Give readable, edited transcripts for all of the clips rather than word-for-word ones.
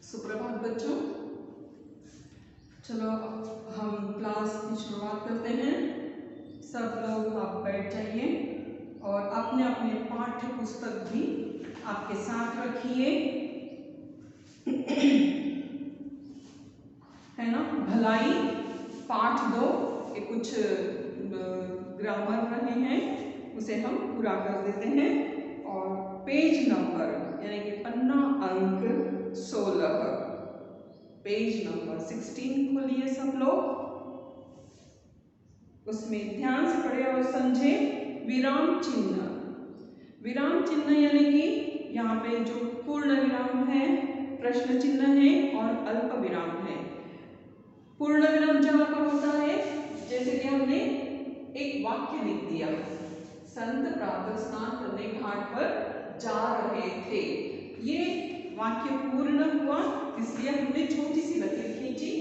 सुप्रभात बच्चों। चलो हम क्लास की शुरुआत करते हैं। सब लोग आप बैठ जाइए और अपने अपने पाठ्य पुस्तक भी आपके साथ रखिए, है ना। भलाई पाठ 2 के कुछ ग्रामर रहे हैं, उसे हम पूरा कर देते हैं। और पेज नंबर यानी कि पन्ना अंक 16, पेज नंबर 16 खोलिए सब लोग। उसमें ध्यान से पढ़े और समझे। विराम चिन्ह, विराम चिन्ह यानी कि यहाँ पे जो पूर्ण विराम है, प्रश्न चिन्ह है और अल्प विराम है। पूर्ण विराम जहाँ पर होता है, जैसे कि हमने एक वाक्य लिख दिया, संत प्रातः स्नान करने घाट पर जा रहे थे। ये वाक्य पूर्ण हुआ, इसलिए हमने छोटी सी लकीर खींची,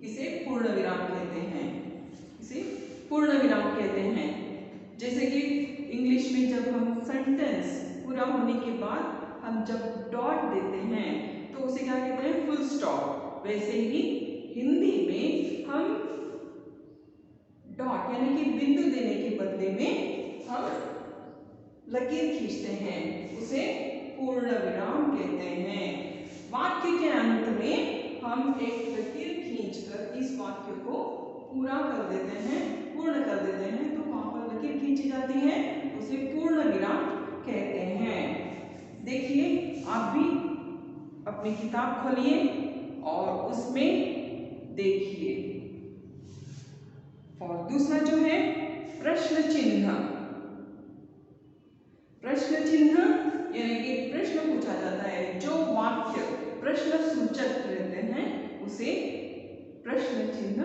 इसे पूर्ण विराम कहते हैं, इसे पूर्ण विराम कहते हैं। जैसे कि इंग्लिश में जब हम सेंटेंस पूरा होने के बाद हम जब डॉट देते हैं तो उसे क्या कहते हैं, फुल स्टॉप। वैसे ही हिंदी में हम डॉट यानी कि बिंदु देने के बदले में हम लकीर खींचते हैं, उसे पूर्ण विराम कहते हैं। वाक्य के अंत में हम एक लकीर खींचकर इस वाक्य को पूरा कर देते हैं, पूर्ण कर देते हैं, तो वहां पर लकीर खींची जाती है, उसे पूर्ण विराम कहते हैं। देखिए, आप भी अपनी किताब खोलिए और उसमें देखिए। और दूसरा जो है प्रश्न चिन्ह, प्रश्न चिन्ह यानी कि प्रश्न पूछा जाता है, जो वाक्य प्रश्न सूचक रहते हैं उसे प्रश्न चिन्ह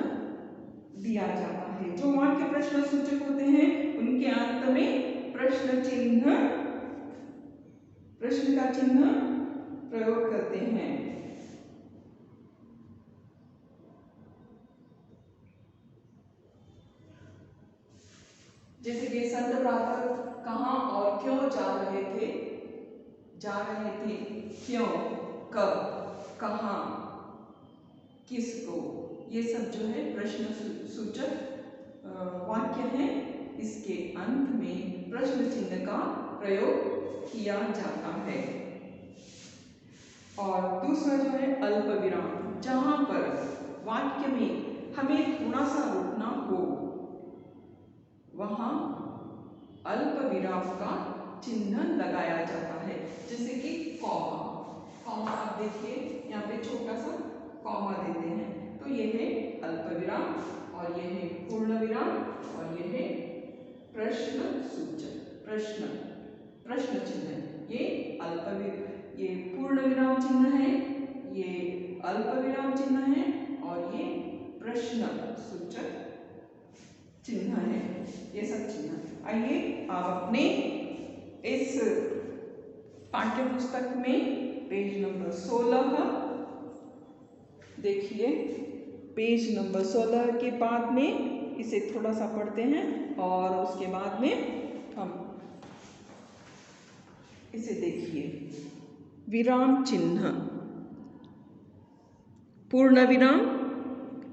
दिया जाता है। जो वाक्य प्रश्न सूचक होते हैं उनके अंत में प्रश्न चिन्ह, प्रश्न का चिन्ह प्रयोग करते हैं। जैसे कि संत प्रातः कहाँ और क्यों जा रहे थे, जा रहे थे, क्यों, कब, कहाँ, किसको, ये सब जो है प्रश्न सूचक वाक्य है। इसके अंत में प्रश्न चिन्ह का प्रयोग किया जाता है। और दूसरा जो है अल्प विराम, जहां पर वाक्य में हमें थोड़ा सा रुकना हो, वहां अल्प विराम का चिन्ह लगाया जाता है। जैसे कि कॉमा, कॉमा आप देखिए यहाँ पे छोटा सा कॉमा देते हैं, तो ये है अल्प विराम और ये है पूर्ण विराम और ये है प्रश्न सूचक, प्रश्न, प्रश्न चिन्ह। ये ये पूर्ण विराम चिन्ह है, ये अल्प विराम चिन्ह है और ये प्रश्न सूचक चिन्ह है, ये सब चिन्ह। आइए आप अपने इस पाठ्य पुस्तक में पेज नंबर 16 देखिए। पेज नंबर 16 के बाद में इसे थोड़ा सा पढ़ते हैं और उसके बाद में हम इसे देखिए। विराम चिन्ह, पूर्ण विराम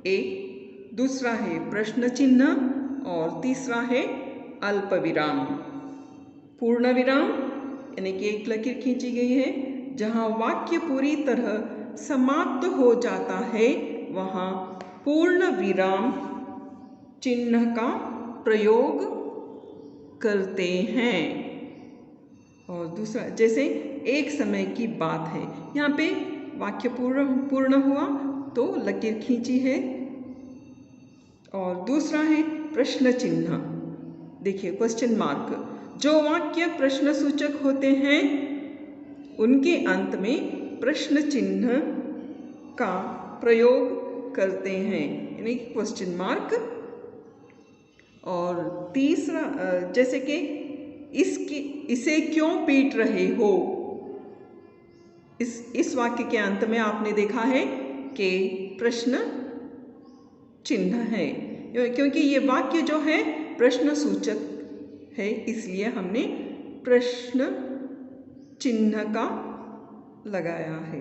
एक, दूसरा है प्रश्न चिन्ह और तीसरा है अल्प विराम। पूर्ण विराम यानी कि एक लकीर खींची गई है, जहां वाक्य पूरी तरह समाप्त हो जाता है वहां पूर्ण विराम चिन्ह का प्रयोग करते हैं। और दूसरा, जैसे एक समय की बात है, यहाँ पे वाक्य पूर्ण हुआ तो लकीर खींची है। और दूसरा है प्रश्न चिन्ह, देखिए क्वेश्चन मार्क, जो वाक्य प्रश्न सूचक होते हैं उनके अंत में प्रश्न चिन्ह का प्रयोग करते हैं, यानी क्वेश्चन मार्क। और तीसरा, जैसे कि इसे क्यों पीट रहे हो, इस वाक्य के अंत में आपने देखा है कि प्रश्न चिन्ह है, क्योंकि ये वाक्य जो है प्रश्न सूचक है, इसलिए हमने प्रश्न चिन्ह का लगाया है।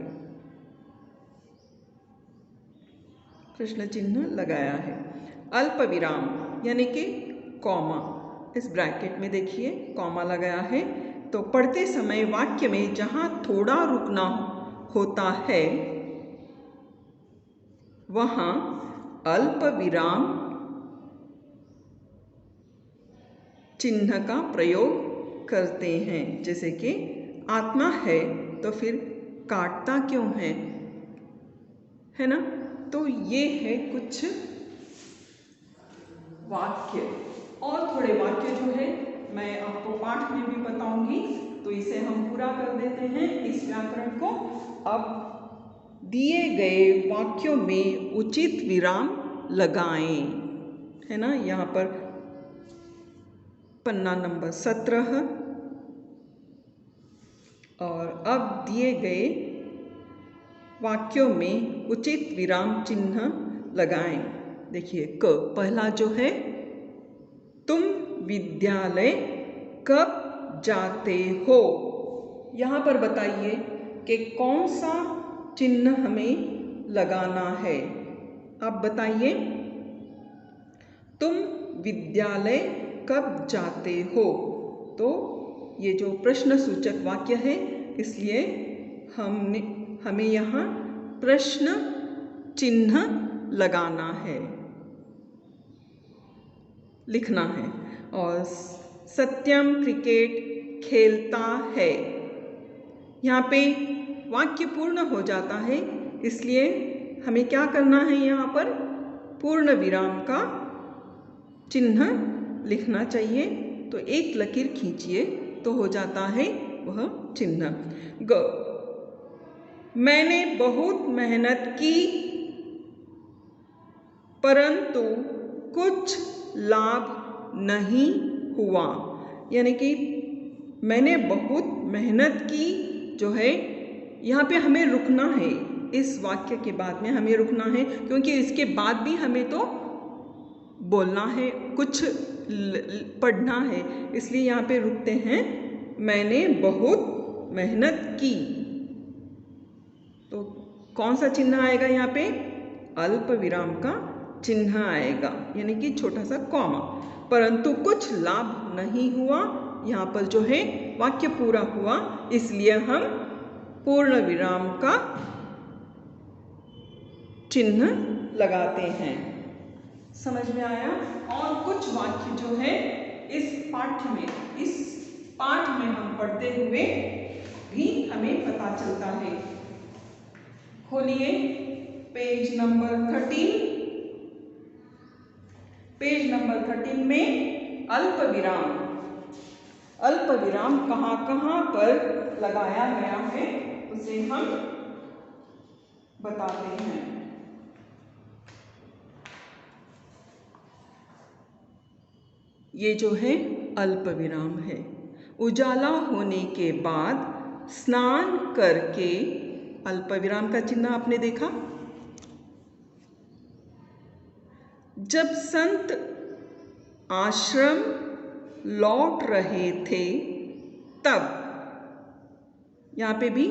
प्रश्न चिन्ह लगाया है। अल्प विराम यानी कि कॉमा, इस ब्रैकेट में देखिए कॉमा लगाया है। तो पढ़ते समय वाक्य में जहाँ थोड़ा रुकना होता है वहाँ अल्प विराम चिन्ह का प्रयोग करते हैं। जैसे कि आत्मा है तो फिर काटता क्यों है ना। तो ये है कुछ वाक्य, और थोड़े वाक्य जो है मैं आपको पाठ में भी बताऊंगी। तो इसे हम पूरा कर देते हैं इस व्याकरण को। अब दिए गए वाक्यों में उचित विराम लगाएं, है ना। यहाँ पर पन्ना नंबर 17, और अब दिए गए वाक्यों में उचित विराम चिन्ह लगाएं। देखिए क पहला जो है, तुम विद्यालय कब जाते हो। यहाँ पर बताइए कि कौन सा चिन्ह हमें लगाना है। आप बताइए, तुम विद्यालय कब जाते हो। तो ये जो प्रश्न सूचक वाक्य है, इसलिए हमें यहाँ प्रश्न चिन्ह लगाना है, लिखना है। और सत्यम क्रिकेट खेलता है, यहाँ पे वाक्य पूर्ण हो जाता है, इसलिए हमें क्या करना है, यहाँ पर पूर्ण विराम का चिन्ह लिखना चाहिए। तो एक लकीर खींचिए तो हो जाता है वह चिन्ह। ग, मैंने बहुत मेहनत की परंतु कुछ लाभ नहीं हुआ। यानी कि मैंने बहुत मेहनत की जो है, यहाँ पे हमें रुकना है। इस वाक्य के बाद में हमें रुकना है, क्योंकि इसके बाद भी हमें तो बोलना है, कुछ पढ़ना है, इसलिए यहाँ पे रुकते हैं। मैंने बहुत मेहनत की, तो कौन सा चिन्ह आएगा यहाँ पे, अल्प विराम का चिन्ह आएगा, यानी कि छोटा सा कॉमा। परंतु कुछ लाभ नहीं हुआ, यहाँ पर जो है वाक्य पूरा हुआ, इसलिए हम पूर्ण विराम का चिन्ह लगाते हैं। समझ में आया। और कुछ वाक्य जो है इस पाठ में हम पढ़ते हुए भी हमें पता चलता है। खोलिए पेज नंबर 13। पेज नंबर 13 में अल्प विराम कहाँ पर लगाया गया है उसे हम बताते हैं। ये जो है अल्प विराम है। उजाला होने के बाद स्नान करके, अल्प विराम का चिन्ह आपने देखा। जब संत आश्रम लौट रहे थे तब, यहाँ पे भी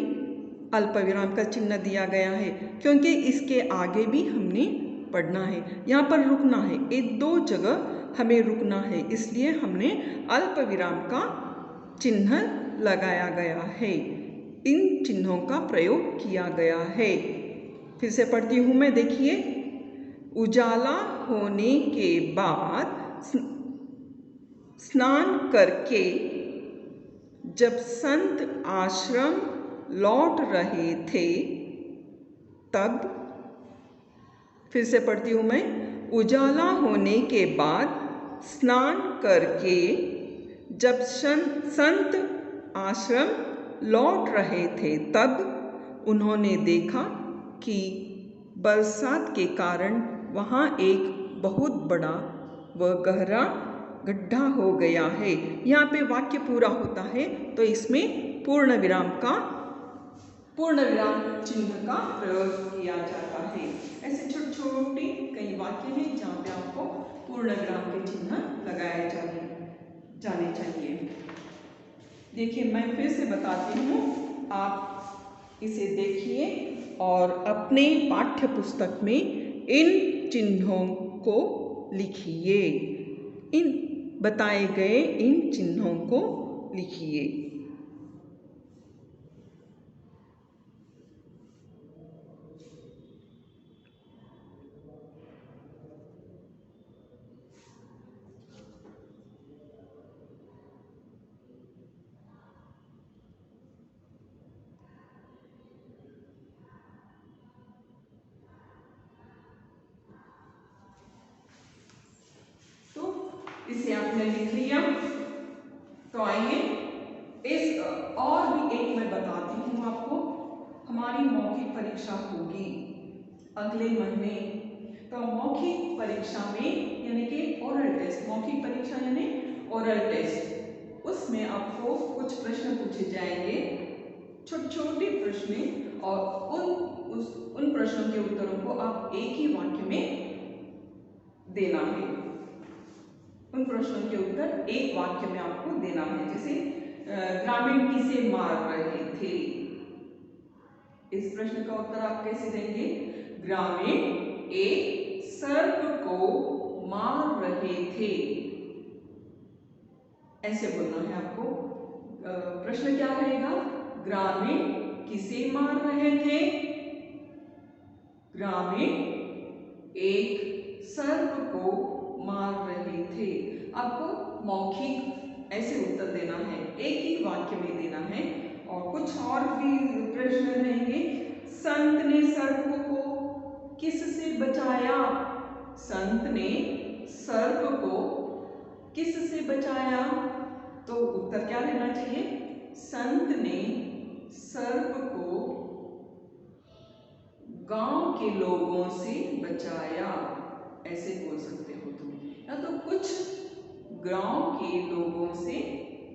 अल्प विराम का चिन्ह दिया गया है, क्योंकि इसके आगे भी हमने पढ़ना है। यहाँ पर रुकना है, एक दो जगह हमें रुकना है, इसलिए हमने अल्प विराम का चिन्ह लगाया गया है। इन चिन्हों का प्रयोग किया गया है। फिर से पढ़ती हूँ मैं, देखिए। उजाला होने के बाद स्नान करके जब संत आश्रम लौट रहे थे तब, फिर से पढ़ती हूँ मैं। उजाला होने के बाद स्नान करके जब संत आश्रम लौट रहे थे तब उन्होंने देखा कि बरसात के कारण वहाँ एक बहुत बड़ा व गहरा गड्ढा हो गया है। यहाँ पे वाक्य पूरा होता है, तो इसमें पूर्ण विराम चिन्ह का प्रयोग किया जाता है। ऐसे छोटे छोटे कई वाक्य हैं जहाँ पे आपको पूर्ण विराम के चिन्ह लगाए जाने चाहिए। देखिए मैं फिर से बताती हूँ, आप इसे देखिए और अपने पाठ्य पुस्तक में इन चिन्हों को लिखिए। इन बताए गए इन चिन्हों को लिखिए। इसे आपने लिख लिया। तो आइए इस और भी एक मैं बताती हूँ आपको। हमारी मौखिक परीक्षा होगी अगले महीने। तो मौखिक परीक्षा में यानी कि ओरल टेस्ट, मौखिक परीक्षा यानी ओरल टेस्ट, उसमें आपको कुछ प्रश्न पूछे जाएंगे, छोटे छोटे प्रश्न, और उन प्रश्नों के उत्तरों को आप एक ही वाक्य में देना है। उन प्रश्नों के उत्तर एक वाक्य में आपको देना है। जैसे ग्रामीण किसे मार रहे थे, इस प्रश्न का उत्तर आप कैसे देंगे? ग्रामीण एक सर्प को मार रहे थे, ऐसे बोलना है आपको। प्रश्न क्या रहेगा? ग्रामीण किसे मार रहे थे? ग्रामीण एक सर्प को मार रहे थे। आपको मौखिक ऐसे उत्तर देना है, एक ही वाक्य में देना है। और कुछ और भी प्रश्न रहेंगे। संत ने सर्प को किससे बचाया? संत ने सर्प को किससे बचाया? तो उत्तर क्या रहना चाहिए? संत ने सर्प को गांव के लोगों से बचाया, ऐसे बोल सकते हो तुम। या तो कुछ गांव के लोगों से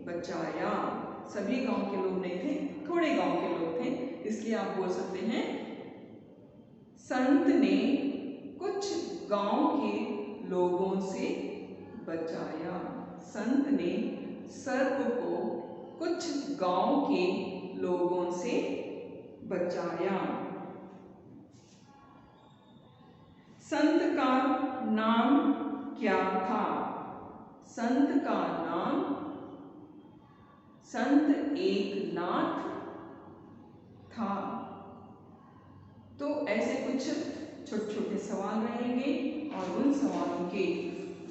बचाया, सभी गांव के लोग नहीं थे, थोड़े गांव के लोग थे, इसलिए आप बोल सकते हैं संत ने कुछ गांव के लोगों से बचाया। संत ने सर्प को कुछ गांव के लोगों से बचाया। संत का नाम क्या था? संत का नाम संत एकनाथ था। तो ऐसे कुछ छोटे छोटे सवाल रहेंगे और उन सवालों के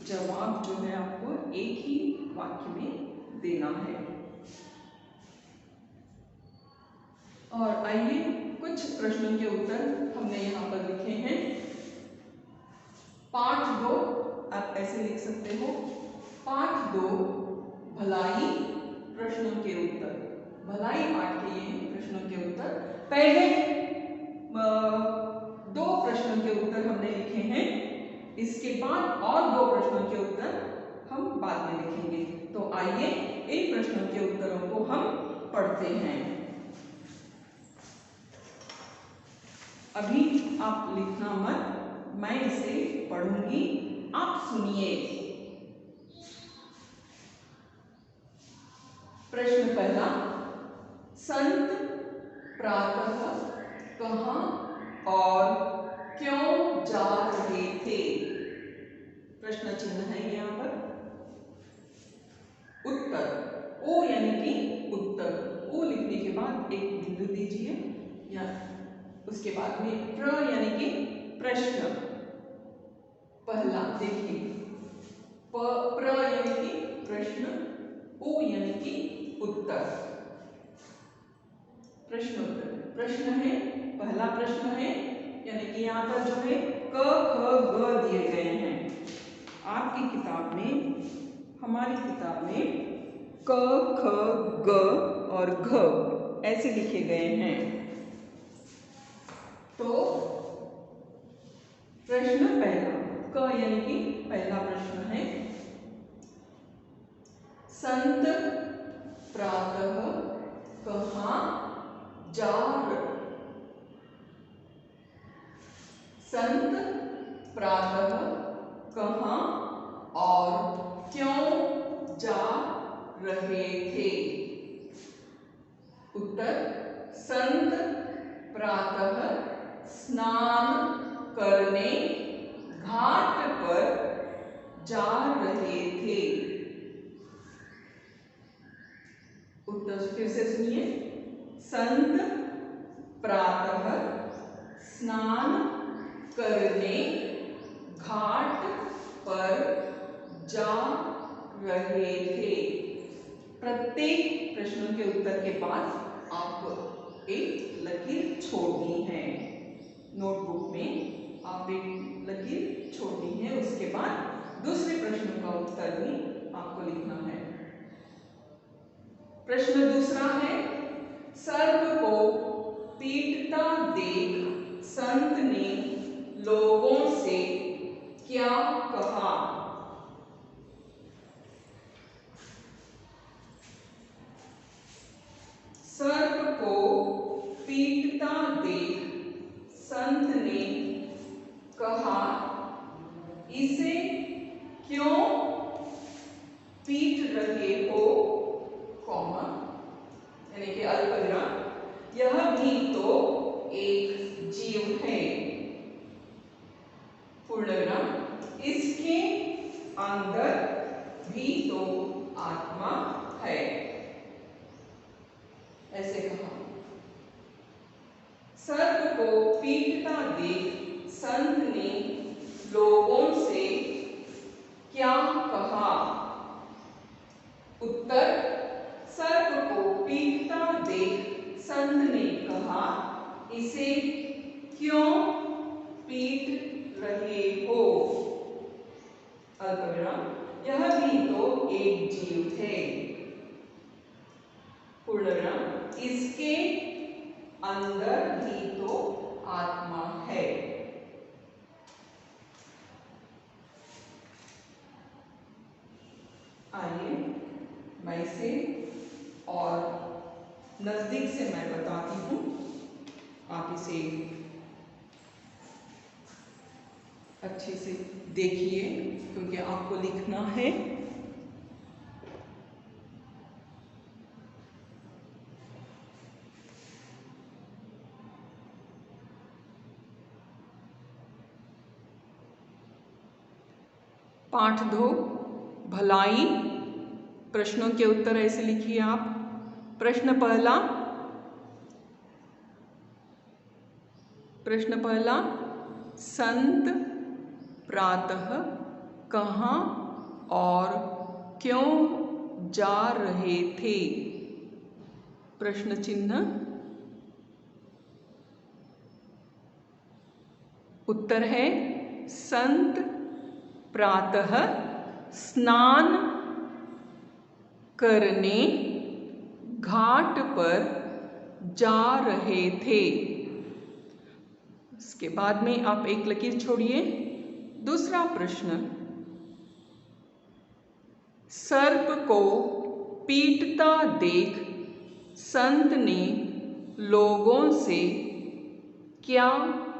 जवाब जो है आपको एक ही वाक्य में देना है। और आइए कुछ प्रश्नों के उत्तर हमने यहाँ पर लिखे हैं। पाठ 2 आप ऐसे लिख सकते हो। पाठ 2 भलाई प्रश्नों के उत्तर। भलाई पाठ के ये प्रश्नों के उत्तर। पहले 2 प्रश्नों के उत्तर हमने लिखे हैं, इसके बाद और 2 प्रश्नों के उत्तर हम बाद में लिखेंगे। तो आइए इन प्रश्नों के उत्तरों को हम पढ़ते हैं। अभी आप लिखना मत, मैं इसे पढ़ूंगी, आप सुनिए। प्रश्न पहला, संत प्रातः कहाँ और क्यों जा रहे थे? प्रश्न चिन्ह है यहाँ पर। उत्तर ओ यानी कि उत्तर, ओ लिखने के बाद एक बिंदु दीजिए, या उसके बाद में प्र यानी कि प्रश्न। पहला देखिए, प्र यानी कि प्रश्न, ओ यानी कि उत्तर। प्रश्न उत्तर। प्रश्न है, पहला प्रश्न है, यानी कि यहाँ पर जो है क ख ग दिए गए हैं। आपकी किताब में, हमारी किताब में क ख ग और घ ऐसे लिखे गए हैं। तो प्रश्न पहला, क यानी कि पहला प्रश्न है, संत प्रातः कहाँ जा रहे? संत प्रातः कहाँ और क्यों जा रहे थे? उत्तर, संत प्रातः स्नान करने घाट पर जा रहे थे। उत्तर फिर से सुनिए। संत प्रातः स्नान करने घाट पर जा रहे थे। प्रत्येक प्रश्नों के उत्तर के बाद आप एक लकीर छोड़नी है। नोटबुक में आप एक लकीर छोड़नी है, उसके बाद दूसरे प्रश्न का उत्तर भी आपको लिखना है। प्रश्न दूसरा है, सर्प को पीटता देख संत ने लोगों से क्या कहा? सर्प को पीटता देख संत ने कहा, इसे क्यों पीट रहे हो, कॉमा यानी कि अल्पविराम, यह भी तो एक जीव है, पूर्णविराम, इसके अंदर भी तो आत्मा है, ऐसे कहा। सर्प को पीटता देख संत ने लोगों से क्या कहा? उत्तर, सर्प को पीटता देख संत ने कहा, इसे क्यों पीट रहे हो, अल्पविराम, यह भी तो एक जीव है, पूर्णविराम, इसके अंदर भी तो आत्मा है। आइए मैं इसे और नजदीक से मैं बताती हूँ, आप इसे अच्छे से देखिए क्योंकि आपको लिखना है। पाठ 2 भलाई, प्रश्नों के उत्तर ऐसे लिखिए आप। प्रश्न पहला, संत प्रातः कहाँ और क्यों जा रहे थे? प्रश्न चिन्ह। उत्तर है, संत प्रातः स्नान करने घाट पर जा रहे थे। इसके बाद में आप एक लकीर छोड़िए। दूसरा प्रश्न, सर्प को पीटता देख संत ने लोगों से क्या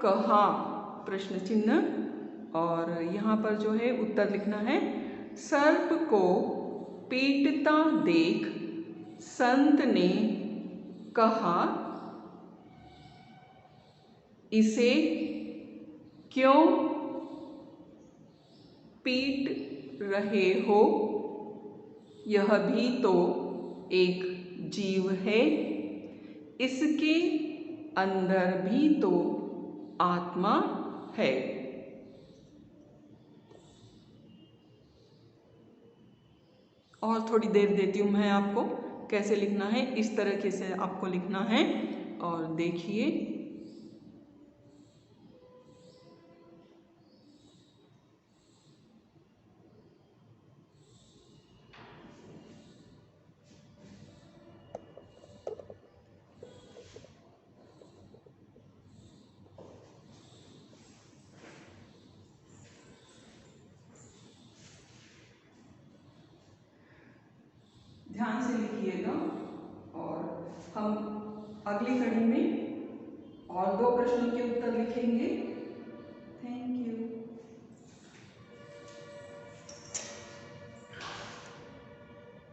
कहा? प्रश्न चिन्ह। और यहाँ पर जो है उत्तर लिखना है, सर्प को पीटता देख संत ने कहा, इसे क्यों पीट रहे हो, यह भी तो एक जीव है, इसके अंदर भी तो आत्मा है। और थोड़ी देर देती हूँ मैं आपको, कैसे लिखना है, इस तरीके से आपको लिखना है और देखिए। ध्यान से लिखिएगा और हम अगली कड़ी में और 2 प्रश्नों के उत्तर लिखेंगे।